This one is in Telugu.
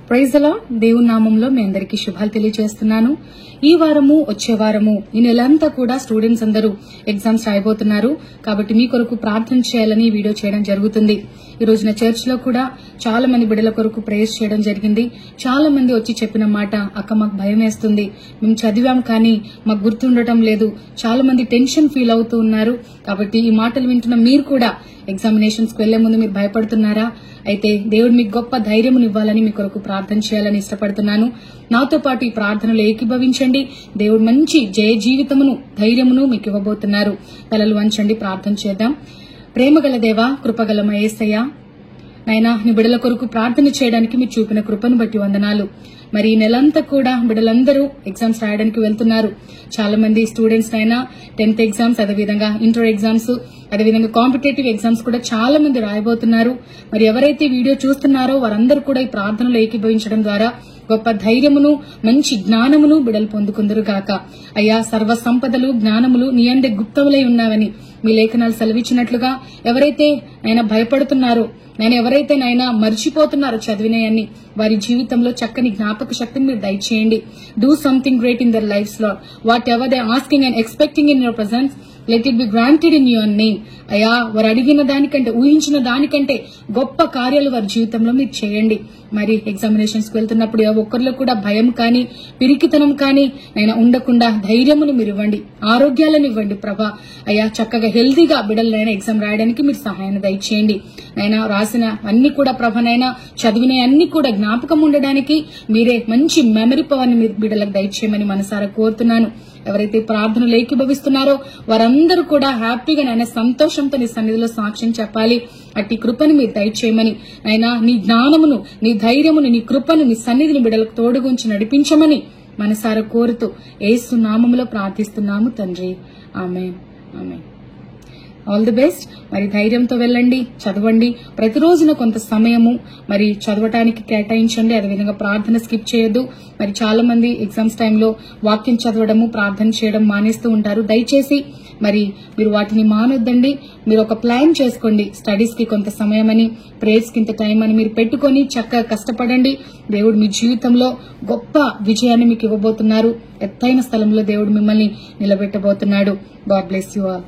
Praise the lord. దేవుని నామంలో మీ అందరికీ శుభాలు తెలియజేస్తున్నాను. ఈ వారము వచ్చే వారము ఈ నెలంతా కూడా స్టూడెంట్స్ అందరూ ఎగ్జామ్స్ రాయబోతున్నారు. కాబట్టి మీ కొరకు ప్రార్థన చేయాలని ఈ వీడియో చేయడం జరుగుతుంది. ఈ రోజున చర్చ్ లో కూడా చాలా మంది బిడ్డల కొరకు ప్రేయర్స్ చేయడం జరిగింది. చాలా మంది వచ్చి చెప్పిన మాట, అక్క మాకు భయం వేస్తుంది, మేము చదివాం కానీ మాకు గుర్తుండటం లేదు, చాలా మంది టెన్షన్ ఫీల్ అవుతూ ఉన్నారు. కాబట్టి ఈ మాటలు వింటున్న మీరు కూడా ఎగ్జామినేషన్స్ కు వెళ్లే ముందు మీరు భయపడుతున్నారా? అయితే దేవుడు మీకు గొప్ప ధైర్యమునివ్వాలని మీ కొరకు ప్రార్థన చేయాలని ఇష్టపడుతున్నాను. నాతో పాటు ఈ ప్రార్థనలో ఏకీభవించండి. దేవుడు మంచి జయ జీవితమును, ధైర్యమును మీకు ఇవ్వబోతున్నారు. తలలు వంచండి, ప్రార్థన చేద్దాం. ప్రేమగల దేవా, కృపగల యేసయ్యా, నాయనా నీ బిడ్డల కొరకు ప్రార్థన చేయడానికి మీరు చూపిన కృపను బట్టి వందనాలు. మరి ఈ నెలంతా కూడా బిడ్డలందరూ ఎగ్జామ్స్ రాయడానికి వెళ్తున్నారు. చాలా మంది స్టూడెంట్స్ అయినా 10th ఎగ్జామ్స్, అదేవిధంగా ఇంటర్ ఎగ్జామ్స్, అదేవిధంగా కాంపిటేటివ్ ఎగ్జామ్స్ కూడా చాలా మంది రాయబోతున్నారు. మరి ఎవరైతే వీడియో చూస్తున్నారో వారందరూ కూడా ఈ ప్రార్థనలో ఏకీభవించడం ద్వారా గొప్ప ధైర్యమును, మంచి జ్ఞానమును బిడ్డలు పొందుకుందరు గాక. అయ్యా, సర్వ సంపదలు, జ్ఞానములు నీ అందే గుప్తములై ఉన్నావని మీ లేఖనాలు సెలవిచ్చినట్లుగా ఎవరైతే ఆయన భయపడుతున్నారో, నేను ఎవరైతే నాయనా మర్చిపోతున్నారో చదివినయన్ని, వారి జీవితంలో చక్కని జ్ఞాపక శక్తిని మీరు దయచేయండి. Do something great in their lifes lord. What ever they asking and expecting in your presence, let it be granted in your name. అయ్యా, వారు అడిగిన దానికంటే, ఊహించిన దానికంటే గొప్ప కార్యాలు వారి జీవితంలో మీరు చేయండి. మరి ఎగ్జామినేషన్స్ కు వెళ్తున్నప్పుడు ఒక్కరిలో కూడా భయం కానీ, పిరికితనం కానీ నేను ఉండకుండా ధైర్యమును మీరు ఇవ్వండి, ఆరోగ్యాలను ఇవ్వండి ప్రభా. అయ్యా, చక్కగా హెల్తీగా బిడ్డలైనా ఎగ్జామ్ రాయడానికి మీరు సహాయాన్ని దయచేయండి. నైనా రాసిన అన్ని కూడా ప్రభనైనా చదివిన అన్ని కూడా జ్ఞాపకం ఉండడానికి మీరే మంచి మెమరీ పవర్ ని మీరు బిడ్డలకు దయచేయమని మనసారా కోరుతున్నాను. ఎవరైతే ప్రార్థనలు ఏకీభవిస్తున్నారో వారందరూ కూడా హ్యాపీగా నాయన సంతోషంతో నీ సన్నిధిలో సాక్ష్యం చెప్పాలి. అట్టి కృపను మీరు దయచేయమని, అయినా నీ జ్ఞానమును, నీ ధైర్యమును, నీ కృపను, నీ సన్నిధిని బిడ్డలకు తోడుగుంచి నడిపించమని మనసారా కోరుతూ యేసు నామములో ప్రార్థిస్తున్నాము తండ్రి. ఆమేన్, ఆమేన్. All the best. మరి ధైర్యంతో వెళ్ళండి, చదవండి. ప్రతిరోజున కొంత సమయము మరి చదవటానికి కేటాయించండి. అదేవిధంగా ప్రార్థన స్కిప్ చేయొద్దు. మరి చాలా మంది ఎగ్జామ్స్ టైంలో వాక్యం చదవడము, ప్రార్థన చేయడం మానేస్తూ ఉంటారు. దయచేసి మరి మీరు వాటిని మానొద్దండి. మీరు ఒక ప్లాన్ చేసుకోండి. స్టడీస్ కి కొంత సమయం అని, ప్రేయర్స్ కి ఇంత టైం అని మీరు పెట్టుకుని చక్కగా కష్టపడండి. దేవుడు మీ జీవితంలో గొప్ప విజయాన్ని మీకు ఇవ్వబోతున్నారు. ఎత్తైన స్థలంలో దేవుడు మిమ్మల్ని నిలబెట్టబోతున్నాడు. God bless you all.